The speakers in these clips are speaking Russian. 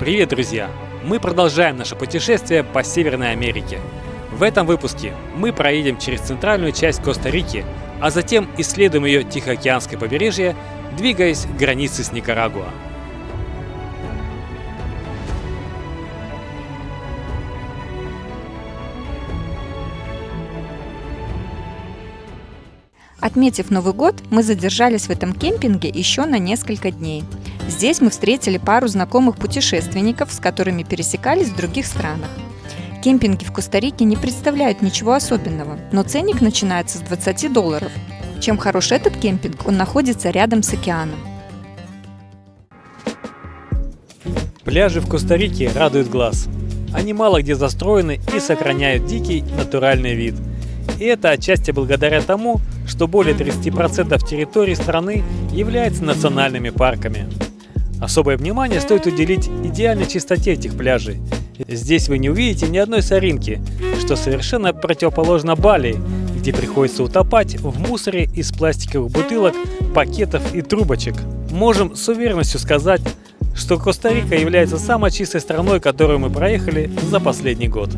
Привет, друзья! Мы продолжаем наше путешествие по Северной Америке. В этом выпуске мы проедем через центральную часть Коста-Рики, а затем исследуем ее Тихоокеанское побережье, двигаясь к границе с Никарагуа. Отметив Новый год, мы задержались в этом кемпинге еще на несколько дней. Здесь мы встретили пару знакомых путешественников, с которыми пересекались в других странах. Кемпинги в Коста-Рике не представляют ничего особенного, но ценник начинается с $20. Чем хорош этот кемпинг, он находится рядом с океаном. Пляжи в Коста-Рике радуют глаз. Они мало где застроены и сохраняют дикий натуральный вид. И это отчасти благодаря тому, что более 30% территории страны являются национальными парками. Особое внимание стоит уделить идеальной чистоте этих пляжей. Здесь вы не увидите ни одной соринки, что совершенно противоположно Бали, где приходится утопать в мусоре из пластиковых бутылок, пакетов и трубочек. Можем с уверенностью сказать, что Коста-Рика является самой чистой страной, которую мы проехали за последний год.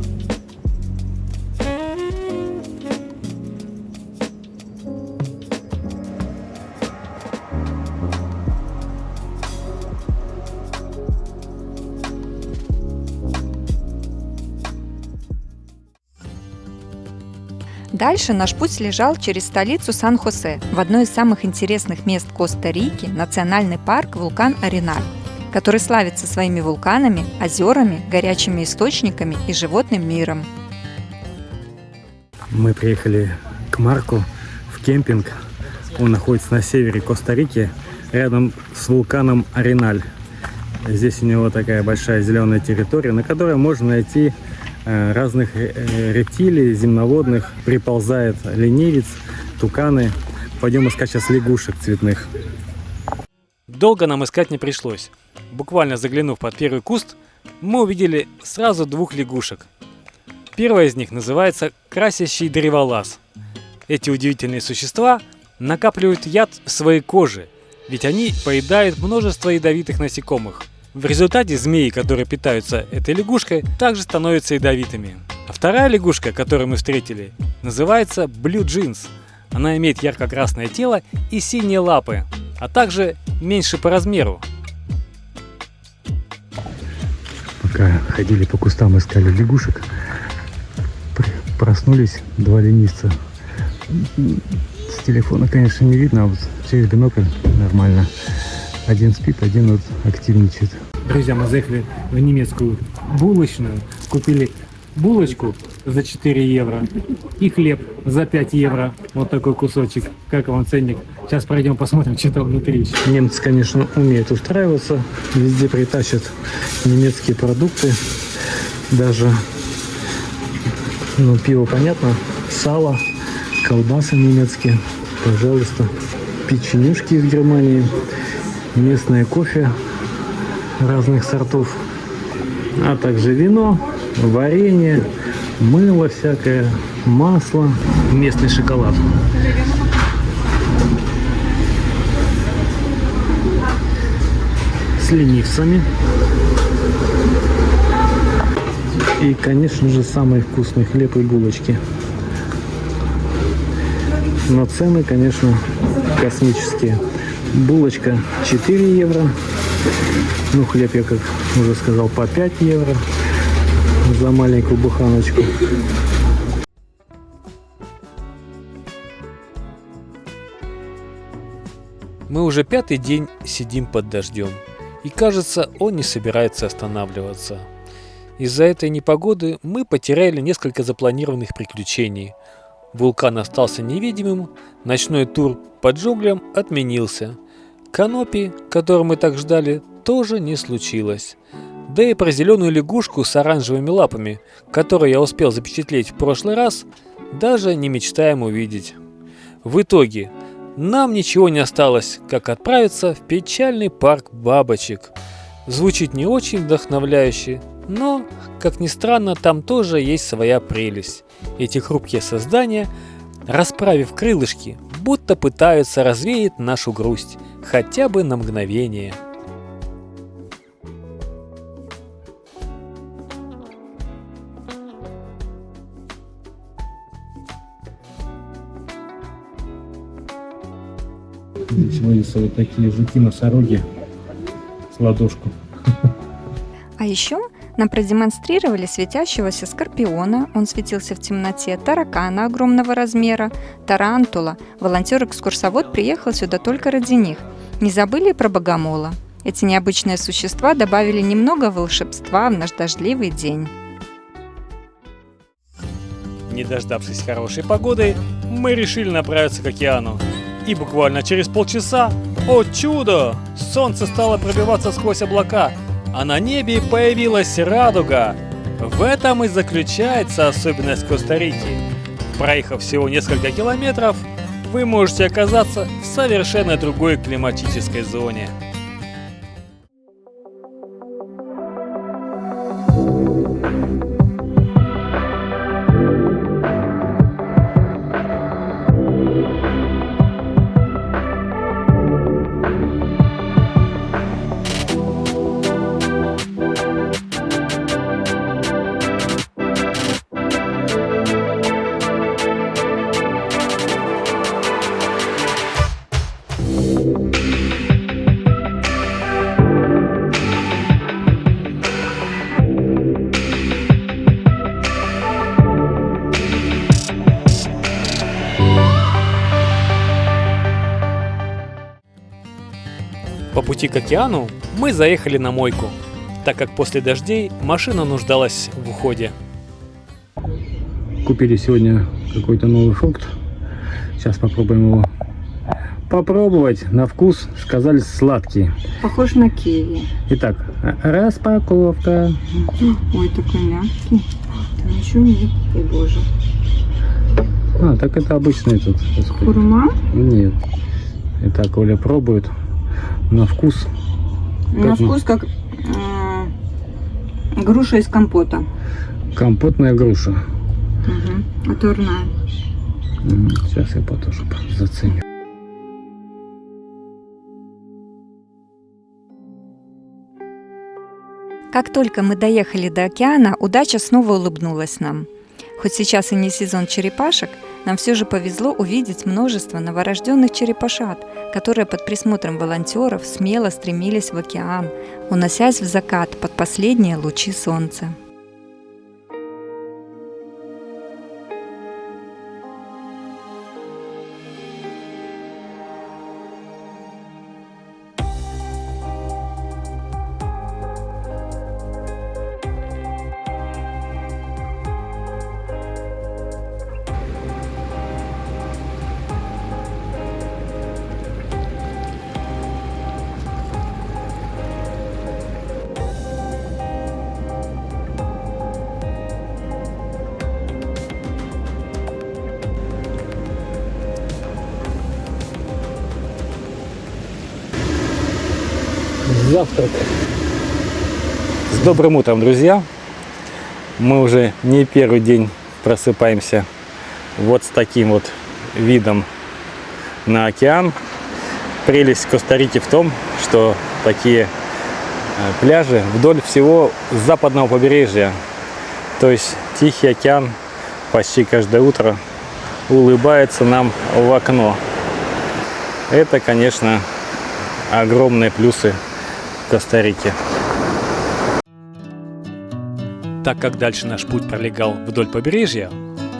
Дальше наш путь лежал через столицу Сан-Хосе, в одно из самых интересных мест Коста-Рики – национальный парк вулкан Ареналь, который славится своими вулканами, озерами, горячими источниками и животным миром. Мы приехали к Марку в кемпинг. Он находится на севере Коста-Рики, рядом с вулканом Ареналь. Здесь у него такая большая зеленая территория, на которой можно найти разных рептилий, земноводных. Приползает ленивец, туканы. Пойдем искать сейчас лягушек цветных. Долго нам искать не пришлось. Буквально заглянув под первый куст, мы увидели сразу двух лягушек. Первая из них называется красящий древолаз. Эти удивительные существа накапливают яд в своей коже, ведь они поедают множество ядовитых насекомых. В результате змеи, которые питаются этой лягушкой, также становятся ядовитыми. А вторая лягушка, которую мы встретили, называется Blue Jeans. Она имеет ярко-красное тело и синие лапы, а также меньше по размеру. Пока ходили по кустам, искали лягушек, проснулись два ленивца. С телефона, конечно, не видно, а вот через бинокль нормально. Один спит, один вот активничает. Друзья, мы заехали в немецкую булочную, купили булочку за 4 евро и хлеб за 5 евро. Вот такой кусочек. Как вам ценник? Сейчас пройдем посмотрим, что там внутри. Немцы, конечно, умеют устраиваться. Везде притащат немецкие продукты. Даже, пиво понятно, сало, колбасы немецкие. Пожалуйста. Печенюшки из Германии. Местное кофе разных сортов, а также вино, варенье, мыло всякое, масло, местный шоколад. С ленивцами. И, конечно же, самый вкусный хлеб и булочки. Но цены, конечно, космические. Булочка 4 евро. Хлеб, я как уже сказал, по 5 евро за маленькую буханочку. Мы уже 5-й день сидим под дождем, и кажется, он не собирается останавливаться. Из-за этой непогоды мы потеряли несколько запланированных приключений. Вулкан остался невидимым, ночной тур по джунглям отменился. Канопи, которую мы так ждали, тоже не случилось. Да и про зеленую лягушку с оранжевыми лапами, которую я успел запечатлеть в прошлый раз, даже не мечтаем увидеть. В итоге нам ничего не осталось, как отправиться в печальный парк бабочек. Звучит не очень вдохновляюще, но, как ни странно, там тоже есть своя прелесть. Эти хрупкие создания, расправив крылышки, будто пытаются развеять нашу грусть, хотя бы на мгновение. Здесь водятся вот такие жуки-носороги с ладошку. А еще нам продемонстрировали светящегося скорпиона, он светился в темноте, таракана огромного размера, тарантула. Волонтер-экскурсовод приехал сюда только ради них. Не забыли и про богомола. Эти необычные существа добавили немного волшебства в наш дождливый день. Не дождавшись хорошей погоды, мы решили направиться к океану. И буквально через полчаса, о чудо, солнце стало пробиваться сквозь облака, а на небе появилась радуга. В этом и заключается особенность Коста-Рики. Проехав всего несколько километров, вы можете оказаться в совершенно другой климатической зоне. По пути к океану мы заехали на мойку, так как после дождей машина нуждалась в уходе. Купили сегодня какой-то новый фрукт. Сейчас попробуем его попробовать. На вкус сказали сладкий. Похож на киви. Итак, распаковка. Ой, такой мягкий. Там еще нет, ой боже. А, так это обычный тут. Господи. Хурма? Нет. Итак, Оля пробует. На вкус. На вкус как груша из компота. Компотная груша. Угу. Отварная. Сейчас я тоже заценю. Как только мы доехали до океана, удача снова улыбнулась нам. Хоть сейчас и не сезон черепашек, нам все же повезло увидеть множество новорожденных черепашат, которые под присмотром волонтеров смело стремились в океан, уносясь в закат под последние лучи солнца. Завтрак. С добрым утром, друзья! Мы уже не первый день просыпаемся вот с таким вот видом на океан. Прелесть Коста-Рики в том, что такие пляжи вдоль всего западного побережья. То есть Тихий океан почти каждое утро улыбается нам в окно. Это, конечно, огромные плюсы Коста-Рики. Так как дальше наш путь пролегал вдоль побережья,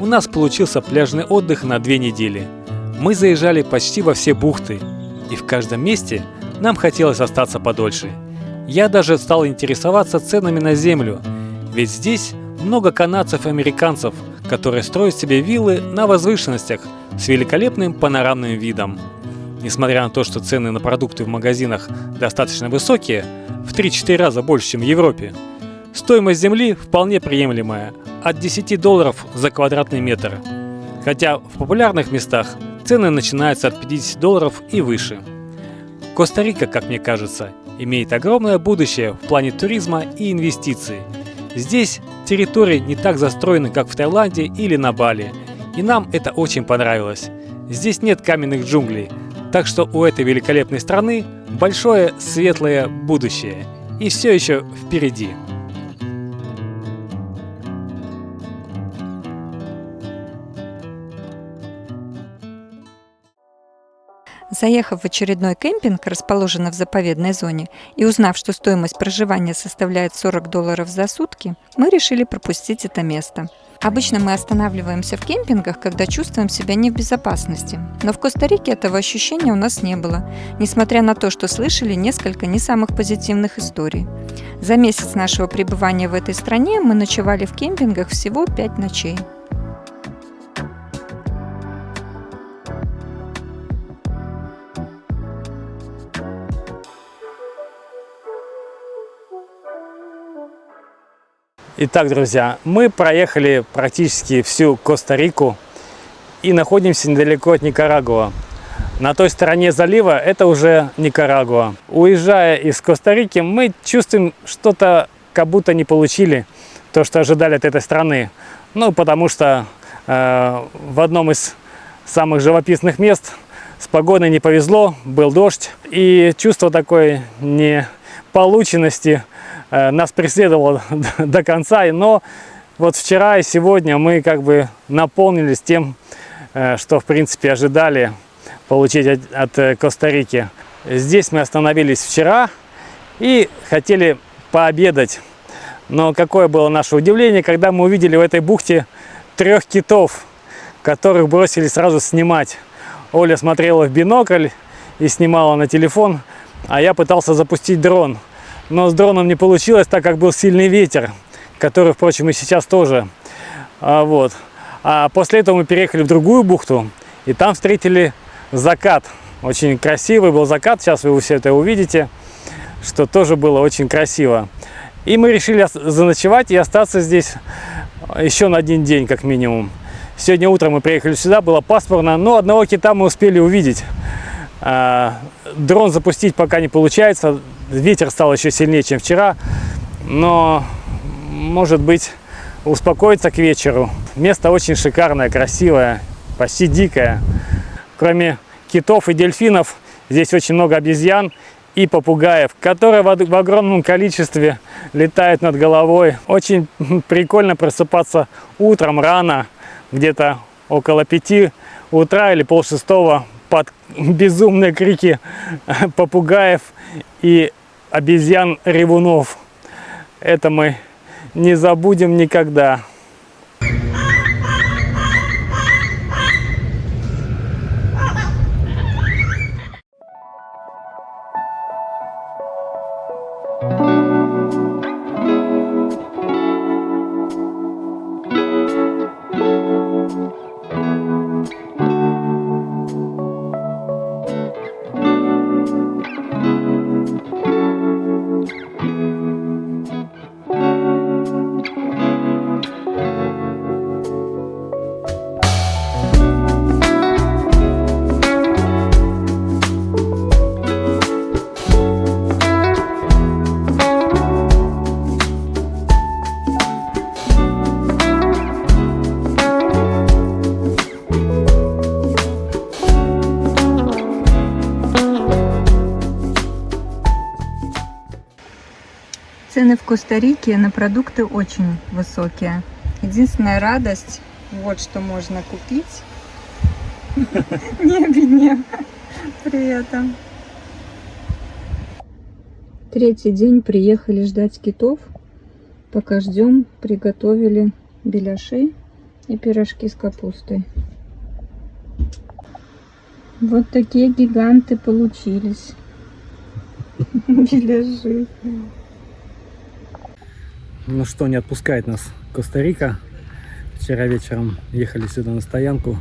у нас получился пляжный отдых на 2 недели. Мы заезжали почти во все бухты, и в каждом месте нам хотелось остаться подольше. Я даже стал интересоваться ценами на землю, ведь здесь много канадцев и американцев, которые строят себе виллы на возвышенностях с великолепным панорамным видом. Несмотря на то, что цены на продукты в магазинах достаточно высокие, в 3-4 раза больше, чем в Европе, стоимость земли вполне приемлемая, от $10 за квадратный метр. Хотя в популярных местах цены начинаются от $50 и выше. Коста-Рика, как мне кажется, имеет огромное будущее в плане туризма и инвестиций. Здесь территории не так застроены, как в Таиланде или на Бали, и нам это очень понравилось. Здесь нет каменных джунглей, так что у этой великолепной страны большое светлое будущее, и все еще впереди. Заехав в очередной кемпинг, расположенный в заповедной зоне, и узнав, что стоимость проживания составляет $40 за сутки, мы решили пропустить это место. Обычно мы останавливаемся в кемпингах, когда чувствуем себя не в безопасности. Но в Коста-Рике этого ощущения у нас не было, несмотря на то, что слышали несколько не самых позитивных историй. За месяц нашего пребывания в этой стране мы ночевали в кемпингах всего 5 ночей. Итак, друзья, мы проехали практически всю Коста-Рику и находимся недалеко от Никарагуа. На той стороне залива это уже Никарагуа. Уезжая из Коста-Рики, мы чувствуем что-то, как будто не получили то, что ожидали от этой страны. Ну, потому что в одном из самых живописных мест с погодой не повезло, был дождь. И чувство такой неполученности нас преследовало до конца, но вот вчера и сегодня мы как бы наполнились тем, что в принципе ожидали получить от Коста-Рики. Здесь мы остановились вчера и хотели пообедать, но какое было наше удивление, когда мы увидели в этой бухте 3 китов, которых бросили сразу снимать. Оля смотрела в бинокль и снимала на телефон, а я пытался запустить дрон. Но с дроном не получилось, так как был сильный ветер, который, впрочем, и сейчас тоже. А после этого мы переехали в другую бухту, и там встретили закат. Очень красивый был закат, сейчас вы все это увидите, что тоже было очень красиво. И мы решили заночевать и остаться здесь еще на 1 день, как минимум. Сегодня утром мы приехали сюда, было пасмурно, но одного кита мы успели увидеть. Дрон запустить пока не получается. Ветер стал еще сильнее, чем вчера, но, может быть, успокоится к вечеру. Место очень шикарное, красивое, почти дикое. Кроме китов и дельфинов, здесь очень много обезьян и попугаев, которые в огромном количестве летают над головой. Очень прикольно просыпаться утром рано, где-то около 5 утра или 5:30, под безумные крики попугаев и обезьян-ревунов. Это мы не забудем никогда. Цены в Коста-Рике на продукты очень высокие. Единственная радость, вот что можно купить, не обеднев при этом. 3-й день приехали ждать китов. Пока ждем, приготовили беляши и пирожки с капустой. Вот такие гиганты получились. Беляши. Ну что, не отпускает нас Коста-Рика. Вчера вечером ехали сюда на стоянку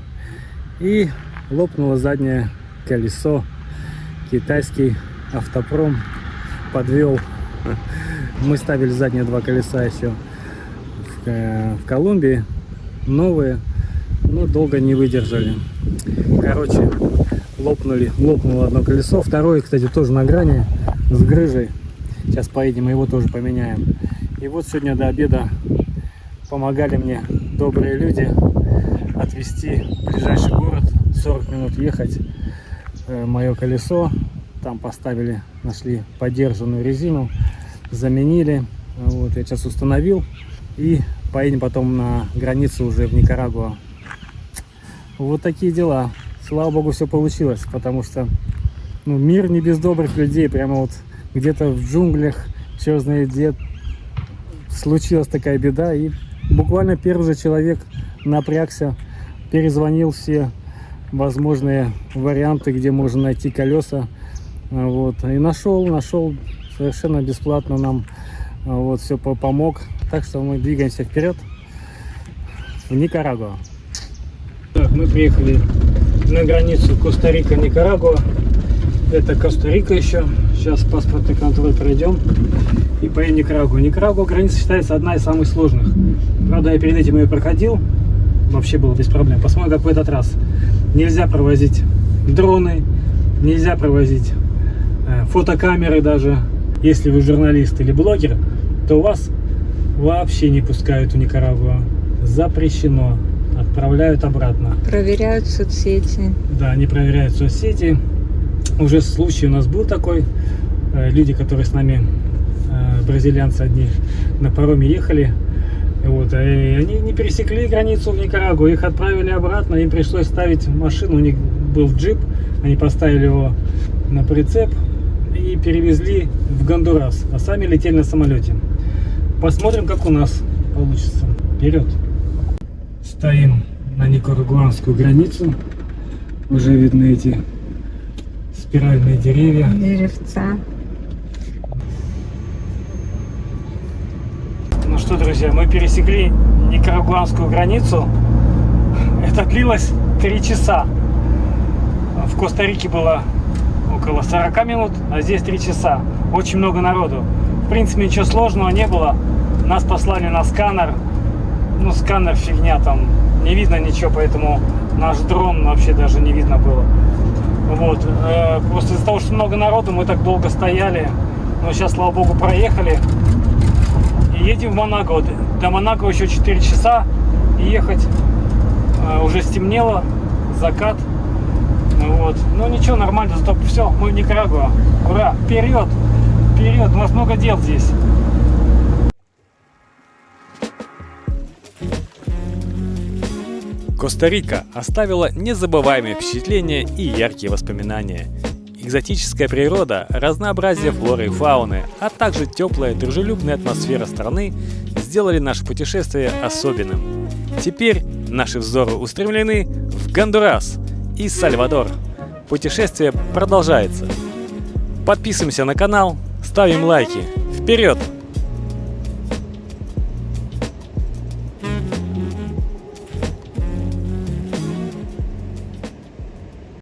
и лопнуло заднее колесо. Китайский автопром подвел. Мы ставили задние 2 колеса еще в Колумбии, новые, но долго не выдержали. Короче, лопнуло одно колесо, второе, кстати, тоже на грани с грыжей. Сейчас поедем, его тоже поменяем. И вот сегодня до обеда помогали мне добрые люди отвезти в ближайший город, 40 минут ехать, мое колесо. Там поставили, нашли подержанную резину, заменили. Вот, я сейчас установил и поедем потом на границу уже в Никарагуа. Вот такие дела. Слава богу, все получилось, потому что Ну, мир не без добрых людей. Прямо вот где-то в джунглях, черт знает где, случилась такая беда. И буквально первый же человек напрягся, перезвонил все возможные варианты, где можно найти колеса. Вот. И нашел совершенно бесплатно нам. Вот, все помог. Так что мы двигаемся вперед в Никарагуа. Так, мы приехали на границу Коста-Рика-Никарагуа. Это Коста-Рика еще. Сейчас паспортный контроль пройдем и поедем в Никарагуа. Никарагуа граница считается одна из самых сложных. Правда, я перед этим ее проходил. Вообще было без проблем. Посмотрим, как в этот раз. Нельзя провозить дроны, нельзя провозить фотокамеры даже. Если вы журналист или блогер, то вас вообще не пускают в Никарагуа. Запрещено. Отправляют обратно. Проверяют соцсети. Да, они проверяют соцсети. Уже случай у нас был такой. Люди, которые с нами, бразильянцы одни, на пароме ехали. Вот, и они не пересекли границу в Никарагуа. Их отправили обратно. Им пришлось ставить машину. У них был джип. Они поставили его на прицеп и перевезли в Гондурас. А сами летели на самолете. Посмотрим, как у нас получится. Вперед! Стоим на никарагуанскую границу. Уже видны эти спиральные деревья. Деревца. Ну что, друзья, мы пересекли никарагуанскую границу. Это длилось 3 часа. В Коста-Рике было около 40 минут, а здесь 3 часа. Очень много народу. В принципе, ничего сложного не было. Нас послали на сканер. Ну, сканер фигня, там не видно ничего, поэтому наш дрон вообще даже не видно было. Вот. Просто из-за того, что много народу, мы так долго стояли. Но сейчас, слава богу, проехали. И едем в Манаго. До Манаго еще 4 часа. И ехать уже стемнело. Закат. Вот. Ну ничего, нормально. Зато все, мы в Никарагуа. Ура! Вперед! Вперед! У нас много дел здесь. Коста-Рика оставила незабываемые впечатления и яркие воспоминания. Экзотическая природа, разнообразие флоры и фауны, а также теплая, дружелюбная атмосфера страны сделали наше путешествие особенным. Теперь наши взоры устремлены в Гондурас и Сальвадор. Путешествие продолжается. Подписываемся на канал, ставим лайки. Вперед!